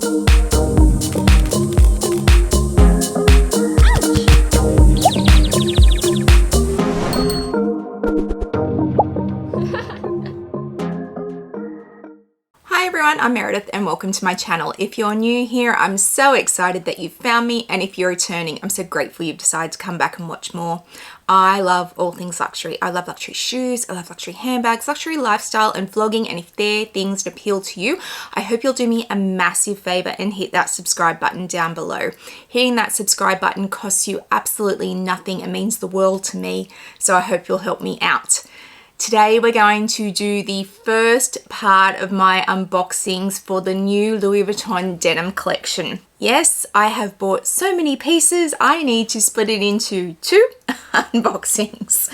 Hi everyone, I'm Meredith and welcome to my channel. If you're new here, I'm so excited that you've found me, and if you're returning, I'm so grateful you've decided to come back and watch more. I love all things luxury. I love luxury shoes, I love luxury handbags, luxury lifestyle and vlogging, and if they're things that appeal to you, I hope you'll do me a massive favor and hit that subscribe button down below. Hitting that subscribe button costs you absolutely nothing. It means the world to me, so I hope you'll help me out. Today we're going to do the first part of my unboxings for the new Louis Vuitton denim collection. Yes, I have bought so many pieces, I need to split it into two unboxings.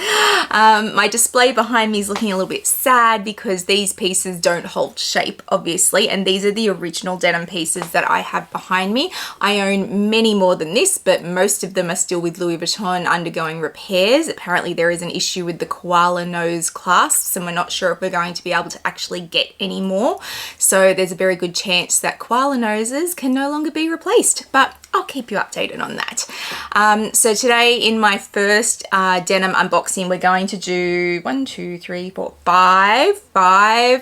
My display behind me is looking a little bit sad because these pieces don't hold shape, obviously, and these are the original denim pieces that I have behind me. I own many more than this, but most of them are still with Louis Vuitton undergoing repairs. Apparently there is an issue with the koala nose clasps, and we're not sure if we're going to be able to actually get any more. So there's a very good chance that koala noses can no longer be replaced, but I'll keep you updated on that. So today in my first denim unboxing, we're going to do 5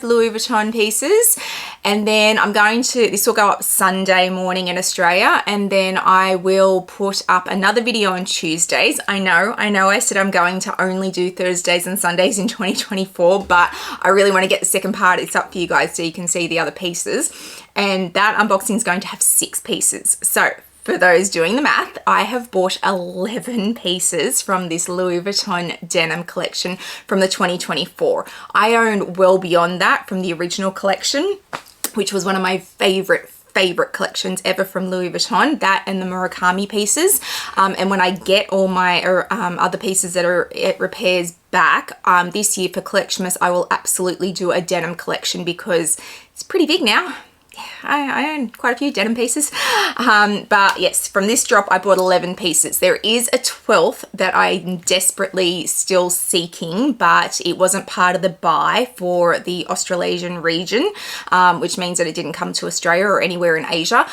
Louis Vuitton pieces, and then I'm going to, this will go up Sunday morning in Australia, and then I will put up another video on Tuesdays. I know I said I'm going to only do Thursdays and Sundays in 2024, but I really want to get the second part. It's up for you guys so you can see the other pieces, and that unboxing is going to have 6 pieces. So for those doing the math, I have bought 11 pieces from this Louis Vuitton denim collection from the 2024. I own well beyond that from the original collection, which was one of my favorite collections ever from Louis Vuitton, that and the Murakami pieces. And when I get all my other pieces that are at repairs back this year for Collectionmas, I will absolutely do a denim collection because it's pretty big now. I own quite a few denim pieces, but yes, from this drop I bought 11 pieces. There is a 12th that I'm desperately still seeking, but it wasn't part of the buy for the Australasian region, which means that it didn't come to Australia or anywhere in Asia.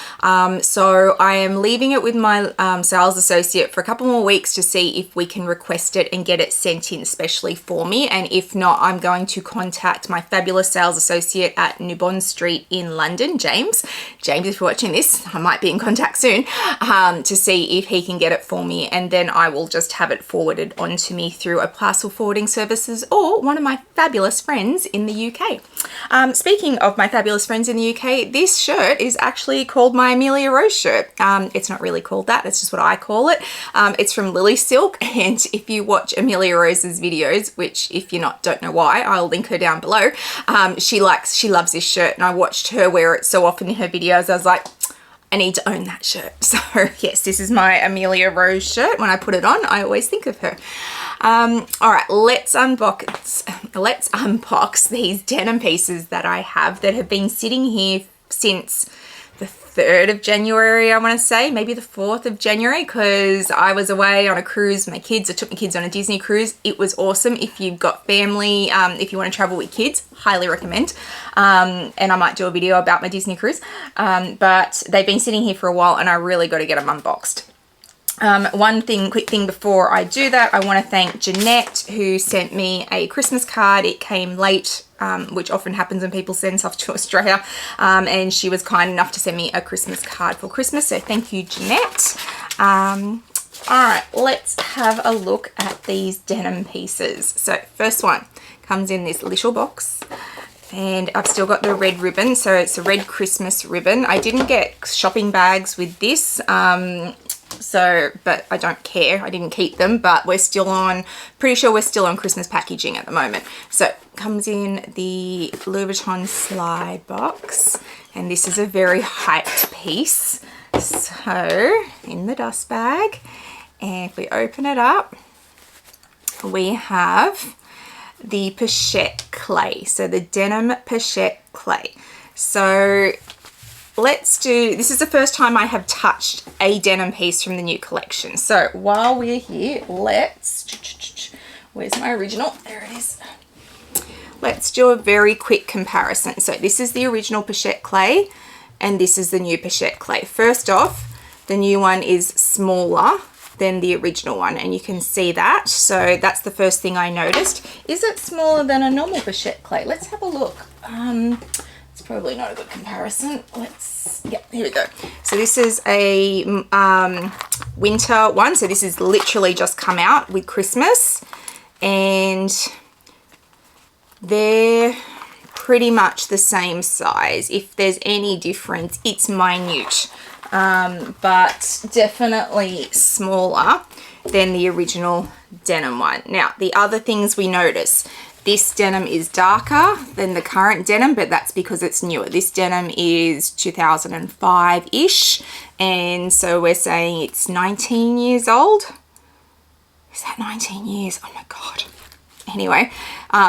So I am leaving it with my sales associate for a couple more weeks to see if we can request it and get it sent in specially for me, and if not, I'm going to contact my fabulous sales associate at New Bond Street in London, James, if you're watching this, I might be in contact soon, to see if he can get it for me, and then I will just have it forwarded onto me through a parcel forwarding services or one of my fabulous friends in the UK. Speaking of my fabulous friends in the UK, this shirt is actually called my Amelia Rose shirt. It's not really called that, that's just what I call it. It's from Lily Silk, and if you watch Amelia Rose's videos, which if you're not, don't know why, I'll link her down below, she loves this shirt, and I watched her wear it so often in her videos. I was like, I need to own that shirt. So yes, this is my Amelia Rose shirt. When I put it on, I always think of her. All right, let's unbox these denim pieces that I have that have been sitting here since the 3rd of January, I want to say, maybe the 4th of January, because I was away on a cruise with my kids. I took my kids on a Disney cruise. It was awesome. If you've got family, if you want to travel with kids, highly recommend. And I might do a video about my Disney cruise. But they've been sitting here for a while, and I really got to get them unboxed. Quick thing before I do that, I want to thank Jeanette, who sent me a Christmas card. It came late, which often happens when people send stuff to Australia, and she was kind enough to send me a Christmas card for Christmas, so thank you, Jeanette. Alright, let's have a look at these denim pieces. So first one comes in this little box, and I've still got the red ribbon, so it's a red Christmas ribbon. I didn't get shopping bags with this, but I don't care, I didn't keep them, but we're still on, pretty sure we're still on Christmas packaging at the moment. So comes in the Louis Vuitton slide box, and this is a very hyped piece. So in the dust bag, and if we open it up, we have the Pette clay, so the denim Pette clay. So this is the first time I have touched a denim piece from the new collection. So while we're here, where's my original? There it is. Let's do a very quick comparison. So this is the original Pette clay. and this is the new Pette Clay. First off, the new one is smaller than the original one, and you can see that. So that's the first thing I noticed. Is it smaller than a normal Pette Clay? Let's have a look. It's probably not a good comparison. Yeah, here we go. So this is a winter one. So this is literally just come out with Christmas, and they're pretty much the same size. If there's any difference, it's minute. But definitely smaller than the original denim one. Now, the other things we notice, this denim is darker than the current denim, but that's because it's newer. This denim is 2005-ish, and so we're saying it's 19 years old. Is that 19 years? Oh my God. Anyway,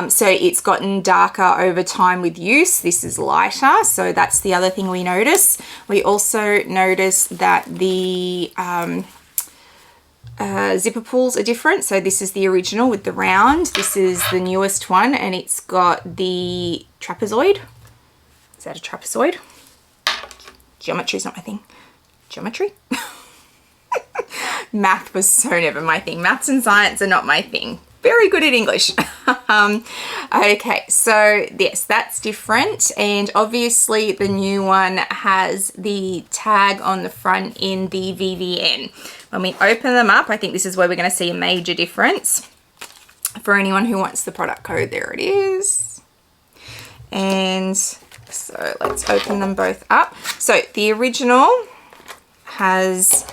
so it's gotten darker over time with use. This is lighter, so that's the other thing we notice. We also notice that the zipper pulls are different. So this is the original with the round. This is the newest one, and it's got the trapezoid. Is that a trapezoid? Geometry's not my thing. Geometry? Math was so never my thing. Maths and science are not my thing. Very good at English. Okay, so yes, that's different, and obviously the new one has the tag on the front in the VVN. When we open them up, I think this is where we're going to see a major difference. For anyone who wants the product code, there it is. And so let's open them both up. So the original has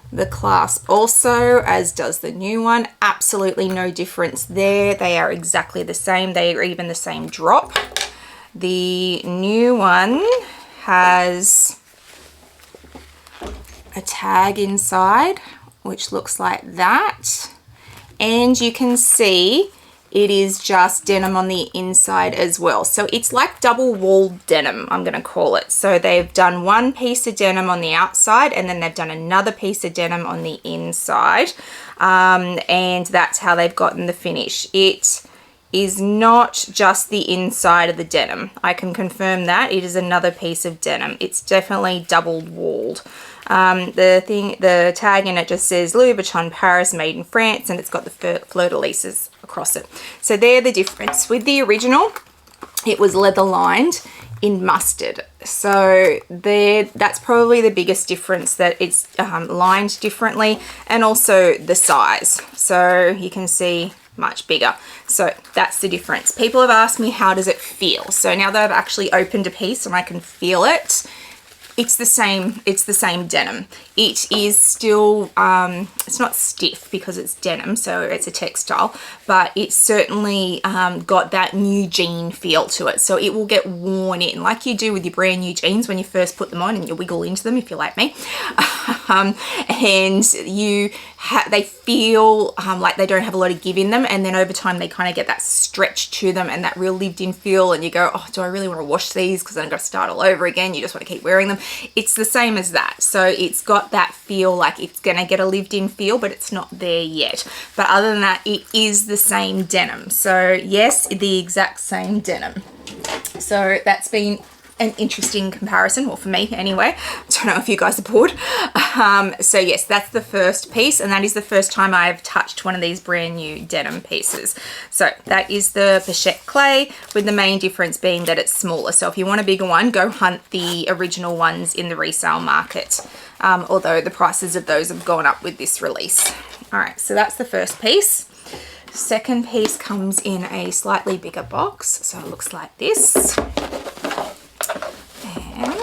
the clasp also, as does the new one. Absolutely no difference there. They are exactly the same. They are even the same drop. The new one has a tag inside, which looks like that. And you can see it is just denim on the inside as well. So it's like double walled denim, I'm going to call it. So they've done one piece of denim on the outside, and then they've done another piece of denim on the inside. And that's how they've gotten the finish. It is not just the inside of the denim. I can confirm that. It is another piece of denim. It's definitely double walled. The tag in it just says Louis Vuitton Paris, made in France, and it's got the fleur-de-lises across it. So they're the difference. With the original, it was leather lined in mustard. So that's probably the biggest difference, that it's lined differently, and also the size. So you can see much bigger. So that's the difference. People have asked me, how does it feel? So now that I've actually opened a piece and I can feel it, it's the same denim. It is still, it's not stiff because it's denim, so it's a textile, but it's certainly got that new jean feel to it. So it will get worn in like you do with your brand new jeans when you first put them on and you wiggle into them, if you're like me. And they feel like they don't have a lot of give in them, and then over time they kind of get that stretch to them and that real lived in feel, and you go, oh, do I really want to wash these because then I've got to start all over again? You just want to keep wearing them. It's the same as that. So it's got that feel like it's gonna get a lived in feel, but it's not there yet. But other than that, it is the same denim. So yes, the exact same denim. So that's been an interesting comparison, well, for me anyway. I don't know if you guys are bored. So yes, that's the first piece, and that is the first time I've touched one of these brand new denim pieces. So that is the Pette Clay, with the main difference being that it's smaller. So if you want a bigger one, go hunt the original ones in the resale market, although the prices of those have gone up with this release. All right, so that's the first piece. Second piece comes in a slightly bigger box, so it looks like this. And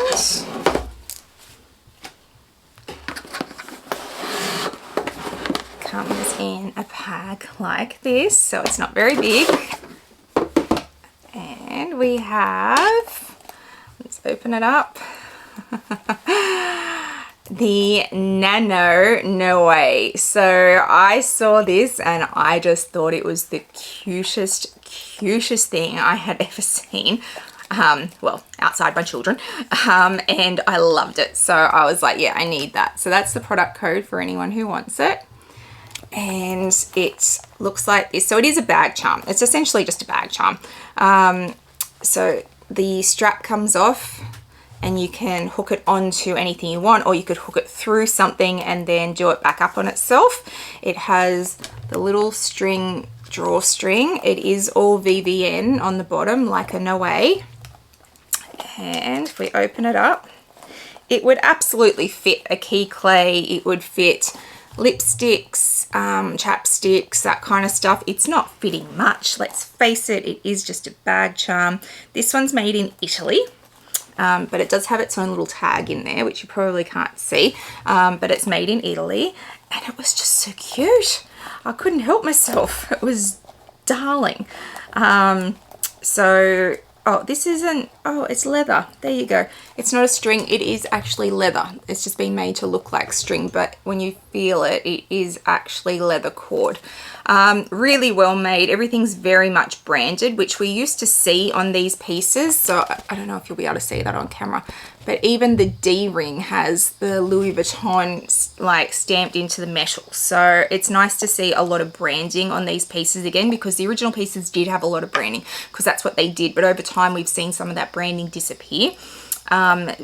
comes in a bag like this, so it's not very big. And we have, let's open it up, the Nano Noe. So I saw this and I just thought it was the cutest thing I had ever seen. Well, outside my children, and I loved it. So I was like, yeah, I need that. So that's the product code for anyone who wants it. And it looks like this. So it is a bag charm. It's essentially just a bag charm. So the strap comes off, and you can hook it onto anything you want, or you could hook it through something and then do it back up on itself. It has the little string, drawstring. It is all VVN on the bottom, like a Noe. And if we open it up, it would absolutely fit a key clay. It would fit lipsticks, chapsticks, that kind of stuff. It's not fitting much, let's face it. It is just a bag charm. This one's made in Italy, but it does have its own little tag in there, which you probably can't see, but it's made in Italy, and it was just so cute. I couldn't help myself. It was darling. So oh, this isn't, oh, it's leather. There you go. It's not a string, it is actually leather. It's just been made to look like string, but when you feel it, it is actually leather cord. Really well made. Everything's very much branded, which we used to see on these pieces. So I don't know if you'll be able to see that on camera, but even the D-ring has the Louis Vuitton like stamped into the metal. So it's nice to see a lot of branding on these pieces again, because the original pieces did have a lot of branding because that's what they did. But over time, we've seen some of that branding disappear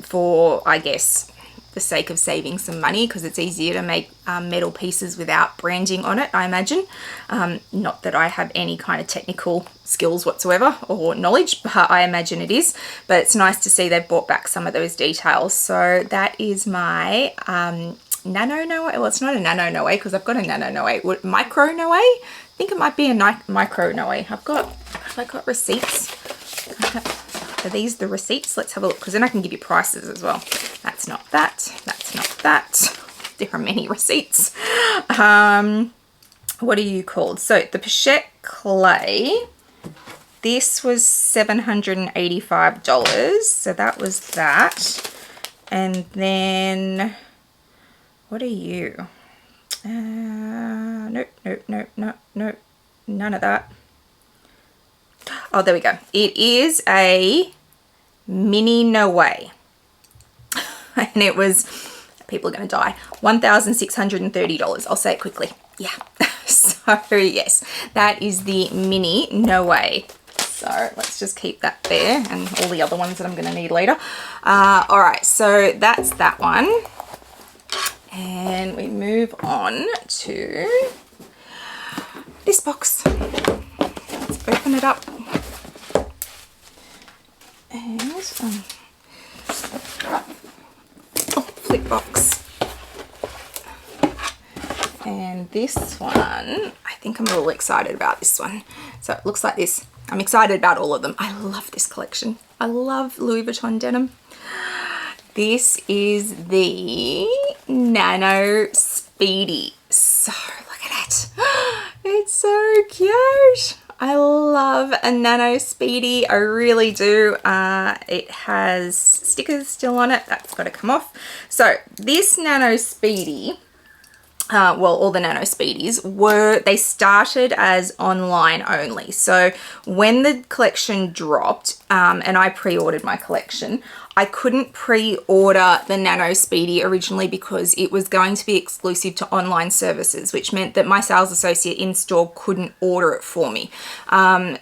for, I guess, the sake of saving some money, because it's easier to make metal pieces without branding on it, I imagine. Not that I have any kind of technical skills whatsoever or knowledge, but I imagine it is. But it's nice to see they've brought back some of those details. So that is my Nano Noe. Well, it's not a Nano Noe because I've got a Nano Noe. Micro Noe? I think it might be a Micro Noe. Have I got receipts? Are these the receipts? Let's have a look, because then I can give you prices as well. That's not that. That's not that. There are many receipts. What are you called? So the Pette clay, this was $785. So that was that. And then, what are you? Nope, nope, nope, nope, nope. None of that. Oh, there we go. It is a mini Noe. And it was, people are going to die, $1,630. I'll say it quickly. Yeah. So yes, that is the mini Noe. So let's just keep that there, and all the other ones that I'm going to need later. All right, so that's that one. And we move on to this box. Let's open it up. And flip box. And this one, I think I'm a little excited about this one. So it looks like this. I'm excited about all of them. I love this collection. I love Louis Vuitton denim. This is the Nano Speedy. So look at it. It's so cute. I love a Nano Speedy. I really do. It has stickers still on it. That's got to come off. So this Nano Speedy, well, all the Nano Speedies they started as online only. So when the collection dropped, and I pre-ordered my collection, I couldn't pre-order the Nano Speedy originally because it was going to be exclusive to online services, which meant that my sales associate in store couldn't order it for me.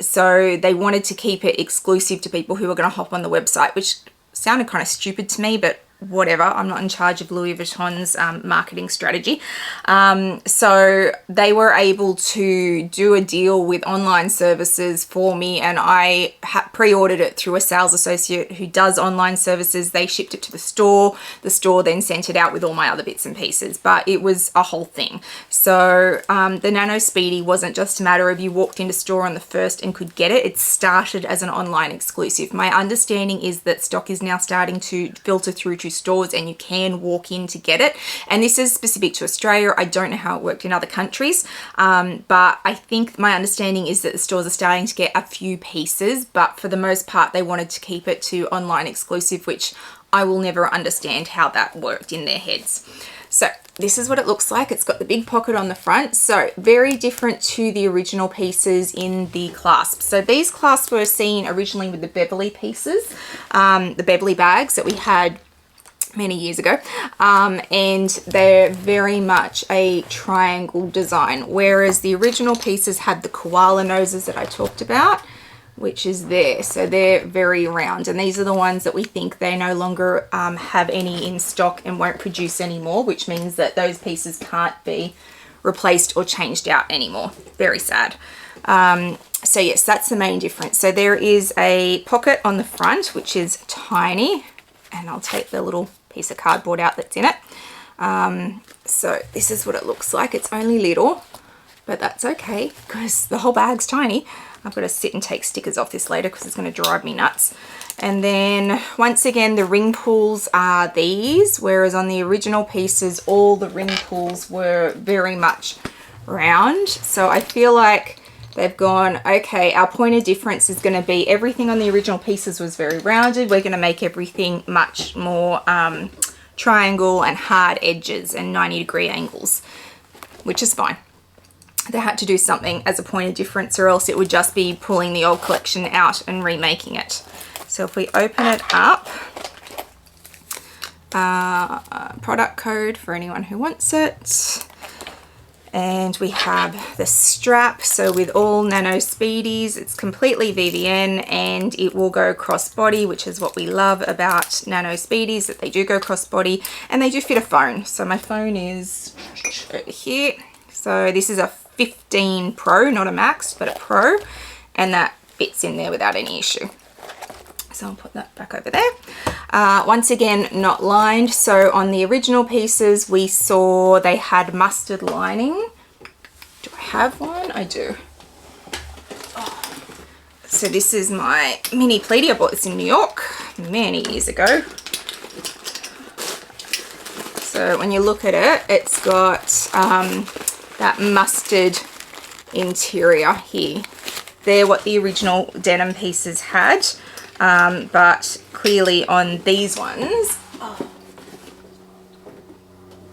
So they wanted to keep it exclusive to people who were going to hop on the website, which sounded kind of stupid to me, but whatever, I'm not in charge of Louis Vuitton's marketing strategy. So they were able to do a deal with online services for me, and I pre-ordered it through a sales associate who does online services. They shipped it to the store then sent it out with all my other bits and pieces, but it was a whole thing. So the Nano Speedy wasn't just a matter of you walked into store on the 1st and could get it. It started as an online exclusive. My understanding is that stock is now starting to filter through to stores and you can walk in to get it, and this is specific to Australia. I don't know how it worked in other countries, but I think my understanding is that the stores are starting to get a few pieces, but for the most part they wanted to keep it to online exclusive, which I will never understand how that worked in their heads. So this is what it looks like. It's got the big pocket on the front, so very different to the original pieces in the clasp. So these clasps were seen originally with the Beverly pieces, the Beverly bags that we had many years ago, and they're very much a triangle design, whereas the original pieces had the koala noses that I talked about, which is there. So they're very round, and these are the ones that we think they no longer have any in stock and won't produce anymore, which means that those pieces can't be replaced or changed out anymore. Very sad. So yes, that's the main difference. So there is a pocket on the front, which is tiny, and I'll take the little piece of cardboard out that's in it. So this is what it looks like. It's only little, but that's okay because the whole bag's tiny. I've got to sit and take stickers off this later because it's going to drive me nuts. And then once again, the ring pulls are these, whereas on the original pieces, all the ring pulls were very much round. So I feel like they've gone, okay, our point of difference is going to be everything on the original pieces was very rounded. We're going to make everything much more triangle and hard edges and 90-degree angles, which is fine. They had to do something as a point of difference, or else it would just be pulling the old collection out and remaking it. So if we open it up, product code for anyone who wants it. And we have the strap. So with all Nano Speedies, it's completely VVN and it will go crossbody, which is what we love about Nano Speedies, that they do go crossbody and they do fit a phone. So my phone is over here. So this is a 15 Pro, not a Max, but a Pro, and that fits in there without any issue. So I'll put that back over there. Once again, not lined. So on the original pieces, we saw they had mustard lining. Do I have one? I do. Oh. So this is my mini Pley. I bought this in New York many years ago. So when you look at it, it's got that mustard interior here. They're what the original denim pieces had. But clearly on these ones,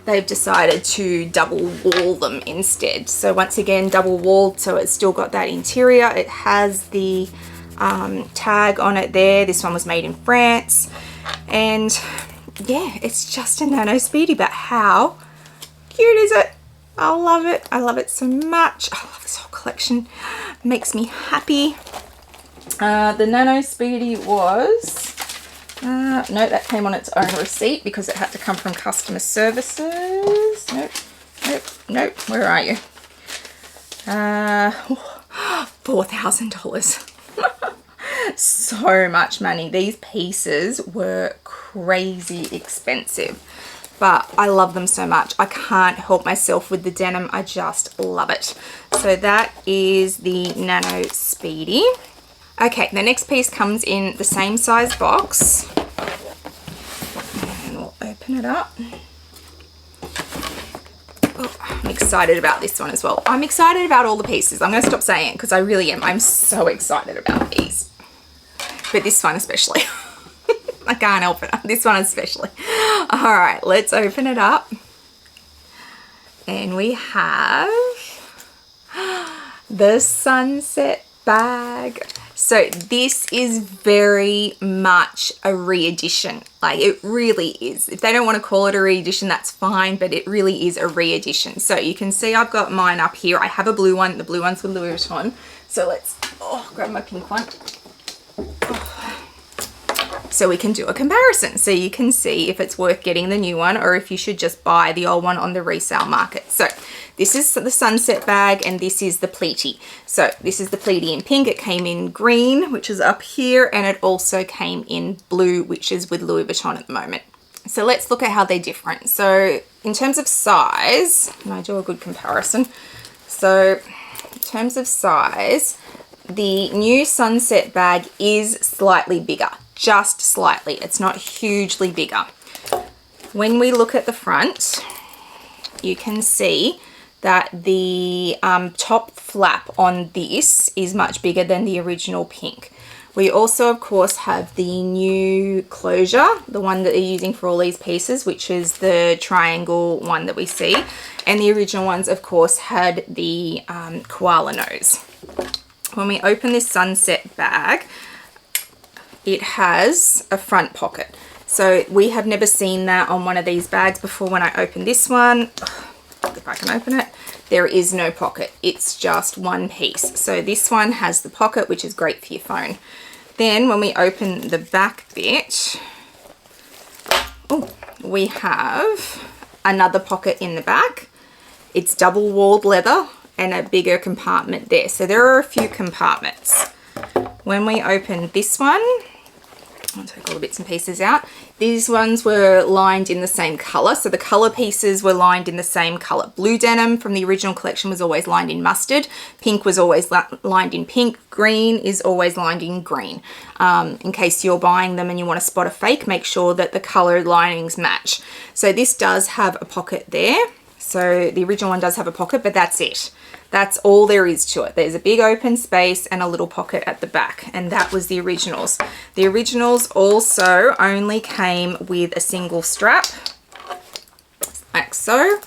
they've decided to double wall them instead. So once again, double walled, so it's still got that interior. It has the tag on it there. This one was made in France. And yeah, it's just a Nano Speedy, but how cute is it? I love it. I love it so much. I love this whole collection. It makes me happy. The Nano Speedy was, no, that came on its own receipt because it had to come from customer services. Nope, nope, nope. Where are you? $4,000. So much money. These pieces were crazy expensive, but I love them so much. I can't help myself with the denim. I just love it. So that is the Nano Speedy. Okay, the next piece comes in the same size box. And we'll open it up. Oh, I'm excited about this one as well. I'm excited about all the pieces. I'm going to stop saying it because I really am. I'm so excited about these. But this one especially. I can't help it. This one especially. All right, let's open it up. And we have the sunset bag. So this is very much a re-edition. Like, it really is. If they don't want to call it a re-edition, that's fine, but it really is a re-edition. So you can see I've got mine up here. I have a blue one. The blue one's with Louis Vuitton. So let's grab my pink one. So we can do a comparison. So you can see if it's worth getting the new one or if you should just buy the old one on the resale market. So this is the sunset bag and this is the Pley. So this is the Pley in pink. It came in green, which is up here, and it also came in blue, which is with Louis Vuitton at the moment. So let's look at how they're different. So in terms of size, can I do a good comparison? So in terms of size, the new sunset bag is slightly bigger, just slightly. It's not hugely bigger. When we look at the front, you can see that the top flap on this is much bigger than the original pink. We also, of course, have the new closure, the one that they're using for all these pieces, which is the triangle one that we see. And the original ones, of course, had the koala nose. When we open this sunset bag, it has a front pocket. So we have never seen that on one of these bags before. When I open this one, look if I can open it. There is no pocket. It's just one piece. So this one has the pocket, which is great for your phone. Then when we open the back bit, oh, we have another pocket in the back. It's double walled leather and a bigger compartment there. So there are a few compartments. When we open this one, I'll take all the bits and pieces out. These ones were lined in the same color. So the color pieces were lined in the same color. Blue denim from the original collection was always lined in mustard. Pink was always lined in pink. Green is always lined in green. In case you're buying them and you want to spot a fake, make sure that the color linings match. So this does have a pocket there. So the original one does have a pocket, but that's it. That's all there is to it. There's a big open space and a little pocket at the back, and that was the originals. The originals also only came with a single strap, like so,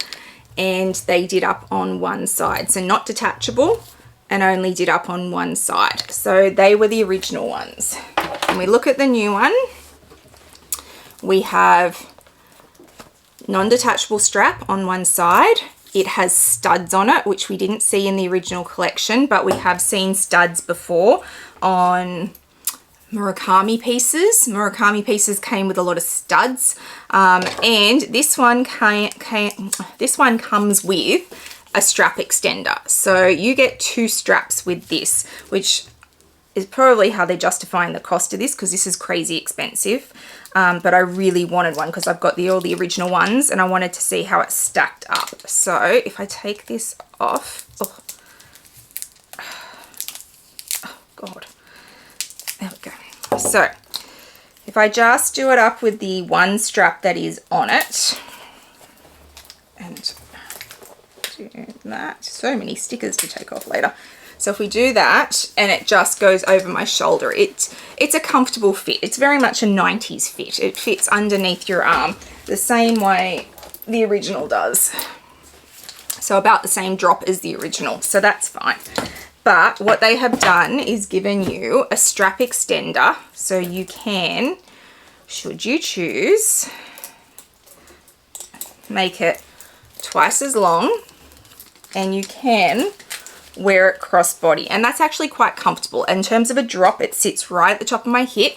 and they did up on one side. So not detachable, and only did up on one side. So they were the original ones. When we look at the new one, we have non-detachable strap on one side. It has studs on it, which we didn't see in the original collection, but we have seen studs before on Murakami pieces. Murakami pieces came with a lot of studs, and this one comes with a strap extender. So you get two straps with this, which is probably how they're justifying the cost of this, because this is crazy expensive. But I really wanted one because I've got all the original ones and I wanted to see how it stacked up. So if I take this off, oh God, there we go. So if I just do it up with the one strap that is on it, and do that, so many stickers to take off later. So if we do that and it just goes over my shoulder, it's a comfortable fit. It's very much a 90s fit. It fits underneath your arm the same way the original does. So about the same drop as the original, so that's fine. But what they have done is given you a strap extender, so you can, should you choose, make it twice as long, and you can wear it crossbody, and that's actually quite comfortable. In terms of a drop, it sits right at the top of my hip,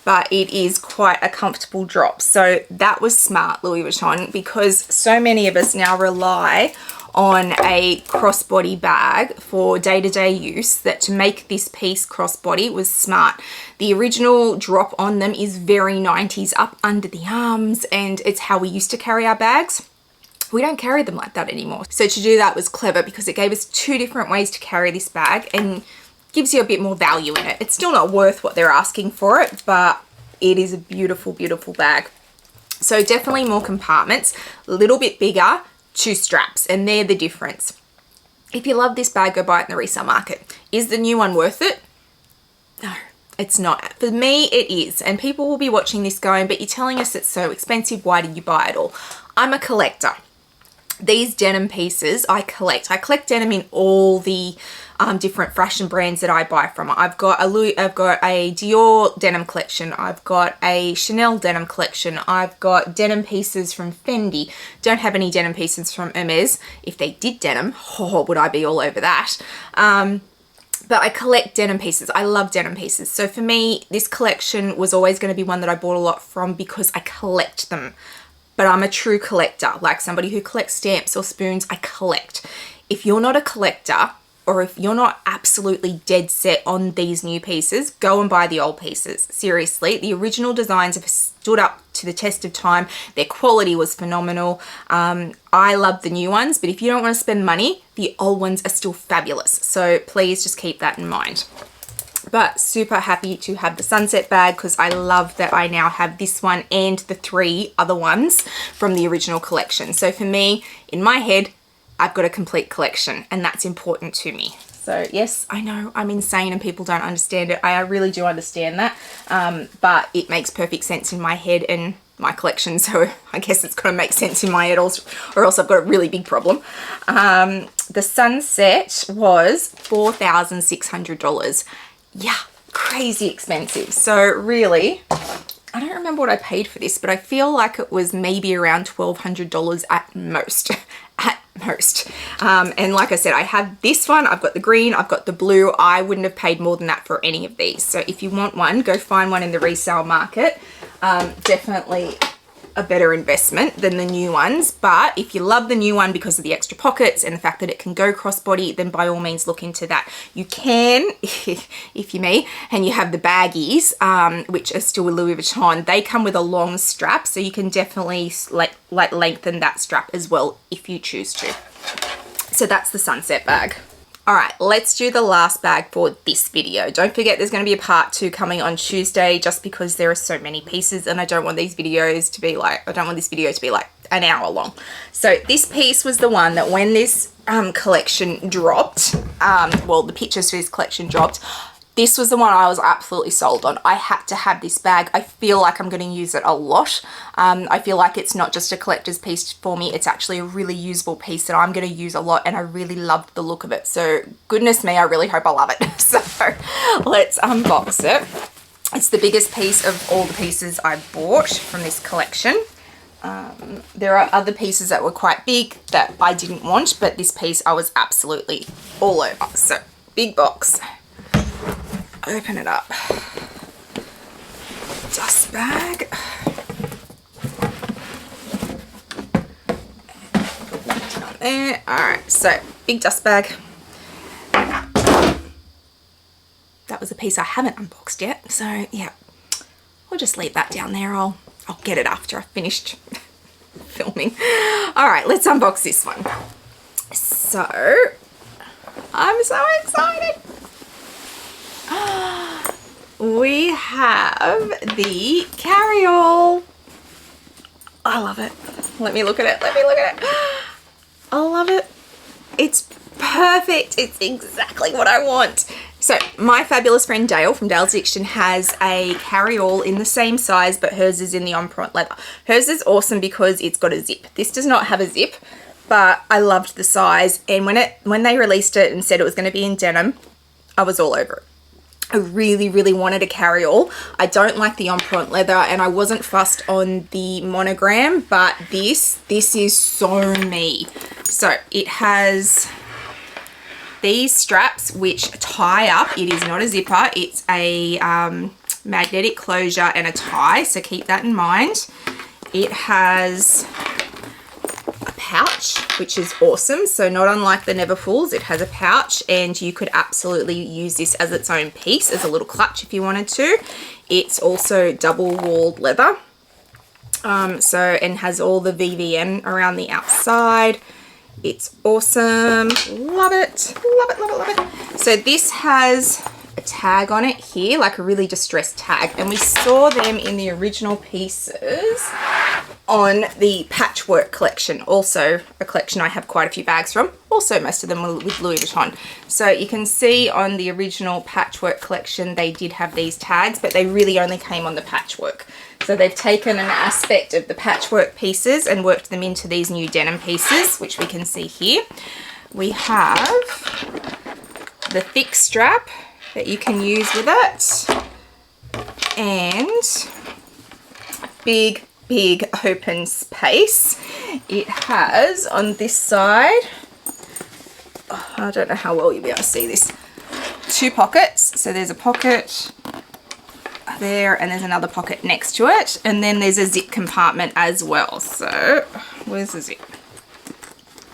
but it is quite a comfortable drop. So that was smart, Louis Vuitton, because so many of us now rely on a crossbody bag for day-to-day use, that to make this piece crossbody was smart. The original drop on them is very 90s, up under the arms, and it's how we used to carry our bags. We don't carry them like that anymore. So to do that was clever, because it gave us two different ways to carry this bag and gives you a bit more value in it. It's still not worth what they're asking for it, but it is a beautiful, beautiful bag. So definitely more compartments, a little bit bigger, two straps, and they're the difference. If you love this bag, go buy it in the resale market. Is the new one worth it? No, it's not. For me, it is. And people will be watching this going, but you're telling us it's so expensive. Why did you buy it all? I'm a collector. These denim pieces I collect. I collect denim in all the different fashion brands that I buy from. I've got a Dior denim collection. I've got a Chanel denim collection. I've got denim pieces from Fendi. Don't have any denim pieces from Hermes. If they did denim, oh, would I be all over that. But I collect denim pieces. I love denim pieces. So for me, this collection was always going to be one that I bought a lot from, because I collect them. But I'm a true collector, like somebody who collects stamps or spoons. I collect. If you're not a collector, or if you're not absolutely dead set on these new pieces, go and buy the old pieces. Seriously, the original designs have stood up to the test of time. Their quality was phenomenal. I love the new ones, but if you don't want to spend money, the old ones are still fabulous. So please just keep that in mind. But super happy to have the sunset bag, because I love that I now have this one and the three other ones from the original collection. So for me, in my head, I've got a complete collection, and that's important to me. So yes, I know I'm insane and people don't understand it. I really do understand that, but it makes perfect sense in my head and my collection, so I guess it's going to make sense in my head, or else I've got a really big problem. The sunset was $4,600. Yeah, crazy expensive. So really, I don't remember what I paid for this, but I feel like it was maybe around $1,200 at most. At most. And like I said, I have this one, I've got the green, I've got the blue. I wouldn't have paid more than that for any of these. So if you want one, go find one in the resale market. Definitely a better investment than the new ones. But if you love the new one because of the extra pockets and the fact that it can go crossbody, then by all means look into that. You can, if you're me, and you have the baggies, which are still with Louis Vuitton, they come with a long strap, so you can definitely like lengthen that strap as well if you choose to. So that's the sunset bag. All right, let's do the last bag for this video. Don't forget there's going to be a part 2 coming on Tuesday, just because there are so many pieces and I don't want these videos to be like, I don't want this video to be like an hour long. So this piece was the one that when this collection dropped, well, the pictures for this collection dropped, this was the one I was absolutely sold on. I had to have this bag. I feel like I'm going to use it a lot. I feel like it's not just a collector's piece for me. It's actually a really usable piece that I'm going to use a lot, and I really loved the look of it. So goodness me, I really hope I love it. So let's unbox it. It's the biggest piece of all the pieces I bought from this collection. There are other pieces that were quite big that I didn't want, but this piece I was absolutely all over. So big box. Open it up. Dust bag. Put that down there. Alright, so big dust bag. That was a piece I haven't unboxed yet, so yeah. I'll just leave that down there. I'll get it after I've finished filming. Alright, let's unbox this one. So, I'm so excited. We have the carry-all. I love it. Let me look at it. Let me look at it. I love it. It's perfect. It's exactly what I want. So my fabulous friend Dale from Dale's Diction has a carry-all in the same size, but hers is in the empreinte leather. Hers is awesome because it's got a zip. This does not have a zip, but I loved the size. And when they released it and said it was going to be in denim, I was all over it. I really, really wanted a carry-all. I don't like the empreinte leather, and I wasn't fussed on the monogram, but this is so me. So it has these straps which tie up. It is not a zipper. It's a magnetic closure and a tie, so keep that in mind. It has a pouch, which is awesome. So not unlike the Neverfulls, it has a pouch, and you could absolutely use this as its own piece, as a little clutch if you wanted to. It's also double-walled leather, and has all the VVN around the outside. It's awesome. Love it. Love it, love it, love it. So this has a tag on it here, like a really distressed tag, and we saw them in the original pieces on the Patchwork collection, also a collection I have quite a few bags from, also most of them were with Louis Vuitton. So you can see on the original Patchwork collection they did have these tags, but they really only came on the Patchwork. So they've taken an aspect of the Patchwork pieces and worked them into these new denim pieces, which we can see here. We have the thick strap that you can use with it, and big open space. It has on this side, I don't know how well you'll be able to see this, 2 pockets. So there's a pocket there and there's another pocket next to it, and then there's a zip compartment as well. So where's the zip?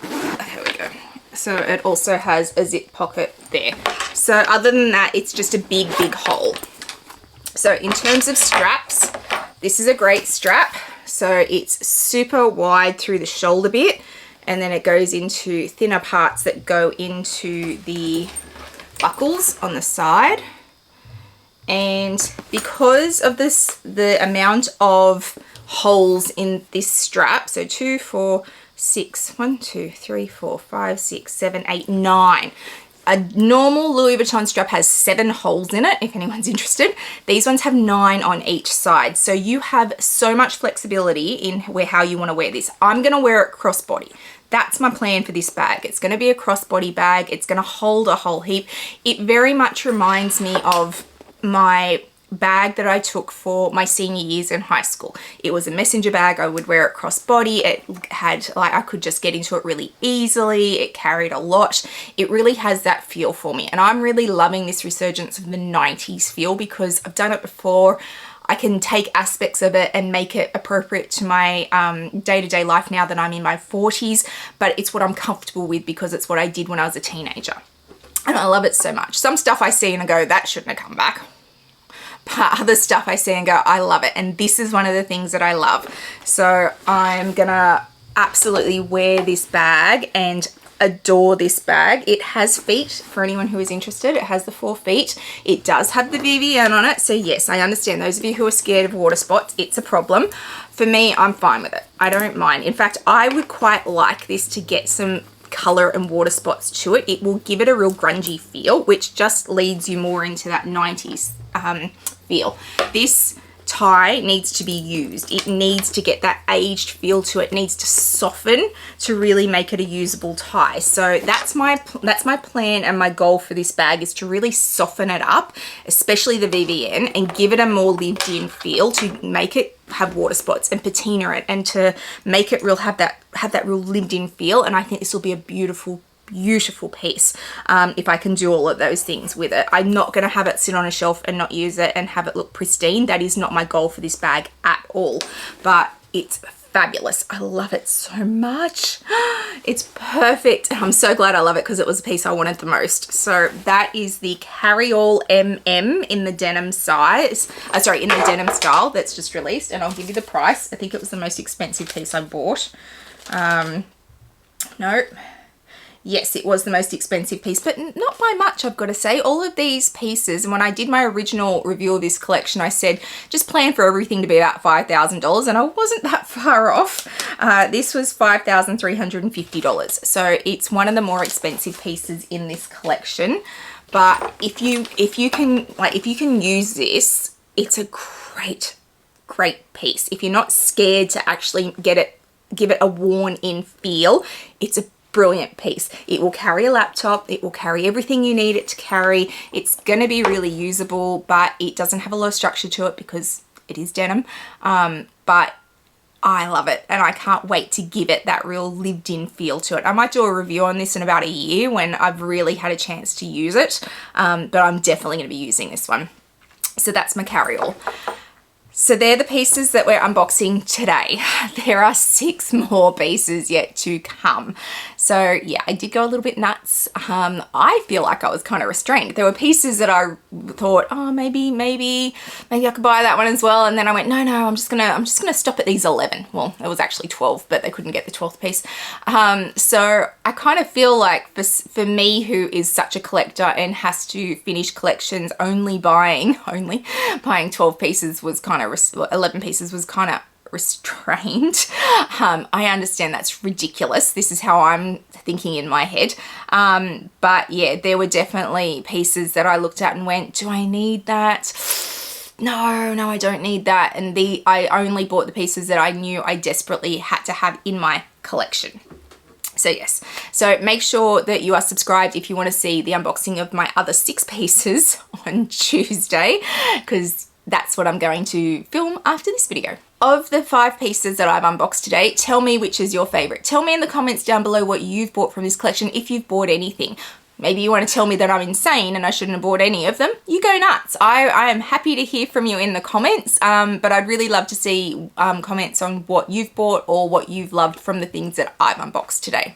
There we go. So it also has a zip pocket there. So other than that, it's just a big hole. So in terms of straps, this is a great strap. So it's super wide through the shoulder bit, and then it goes into thinner parts that go into the buckles on the side. And because of this, the amount of holes in this strap, so 2, 4, 6, 1, 2, 3, 4, 5, 6, 7, 8, 9. A normal Louis Vuitton strap has 7 holes in it, if anyone's interested. These ones have 9 on each side. So you have so much flexibility in how you want to wear this. I'm going to wear it crossbody. That's my plan for this bag. It's going to be a crossbody bag. It's going to hold a whole heap. It very much reminds me of my bag that I took for my senior years in high school. It was a messenger bag. I would wear it crossbody. It had, like, I could just get into it really easily. It carried a lot. It really has that feel for me. And I'm really loving this resurgence of the 90s feel because I've done it before. I can take aspects of it and make it appropriate to my day-to-day life now that I'm in my 40s, but it's what I'm comfortable with because it's what I did when I was a teenager. And I love it so much. Some stuff I see and I go, that shouldn't have come back. But other stuff I see and go, I love it. And this is one of the things that I love. So I'm gonna absolutely wear this bag and adore this bag. It has feet for anyone who is interested. It has the 4 feet. It does have the VVN on it. So yes, I understand those of you who are scared of water spots, it's a problem. For me, I'm fine with it. I don't mind. In fact, I would quite like this to get some color and water spots to it. It will give it a real grungy feel, which just leads you more into that 90s feel. This tie needs to be used. It needs to get that aged feel to it. It needs to soften to really make it a usable tie. So that's my plan and my goal for this bag is to really soften it up, especially the VVN, and give it a more lived in feel to make it have water spots and patina it and to make it have that real lived in feel. And I think this will be a beautiful piece if I can do all of those things with it. I'm not going to have it sit on a shelf and not use it and have it look pristine. That is not my goal for this bag at all, but it's fabulous. I love it so much. It's perfect. I'm so glad I love it because it was a piece I wanted the most. So that is the Carry-All MM in the denim size, in the denim style that's just released, and I'll give you the price. I think it was the most expensive piece I bought. Nope. Yes, it was the most expensive piece, but not by much, I've got to say. All of these pieces, and when I did my original review of this collection, I said, just plan for everything to be about $5,000, and I wasn't that far off. This was $5,350. So it's one of the more expensive pieces in this collection. But if you can use this, it's a great piece. If you're not scared to actually give it a worn in feel, it's a brilliant piece. It will carry a laptop. It will carry everything you need it to carry. It's going to be really usable, but it doesn't have a lot of structure to it because it is denim. But I love it and I can't wait to give it that real lived in feel to it. I might do a review on this in about a year when I've really had a chance to use it, but I'm definitely going to be using this one. So that's my carry-all. So they're the pieces that we're unboxing today. There are 6 more pieces yet to come. So yeah, I did go a little bit nuts. I feel like I was kind of restrained. There were pieces that I thought, oh, maybe I could buy that one as well. And then I went, no, I'm just gonna stop at these 11. Well, it was actually 12, but they couldn't get the 12th piece. So I kind of feel like for me, who is such a collector and has to finish collections only buying 12 pieces was kind of 11 pieces was kind of restrained. I understand that's ridiculous. This is how I'm thinking in my head. But yeah, there were definitely pieces that I looked at and went, do I need that? No, I don't need that. And I only bought the pieces that I knew I desperately had to have in my collection. So yes, so make sure that you are subscribed if you want to see the unboxing of my other 6 pieces on Tuesday, because that's what I'm going to film after this video. Of the 5 pieces that I've unboxed today, tell me which is your favorite. Tell me in the comments down below what you've bought from this collection, if you've bought anything. Maybe you want to tell me that I'm insane and I shouldn't have bought any of them. You go nuts. I am happy to hear from you in the comments, but I'd really love to see comments on what you've bought or what you've loved from the things that I've unboxed today.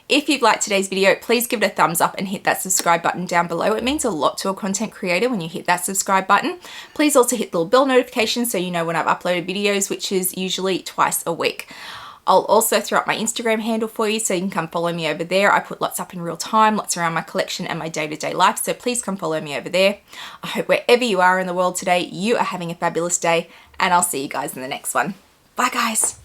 If you've liked today's video, please give it a thumbs up and hit that subscribe button down below. It means a lot to a content creator when you hit that subscribe button. Please also hit the little bell notification so you know when I've uploaded videos, which is usually twice a week. I'll also throw up my Instagram handle for you so you can come follow me over there. I put lots up in real time, lots around my collection and my day-to-day life, so please come follow me over there. I hope wherever you are in the world today, you are having a fabulous day, and I'll see you guys in the next one. Bye guys.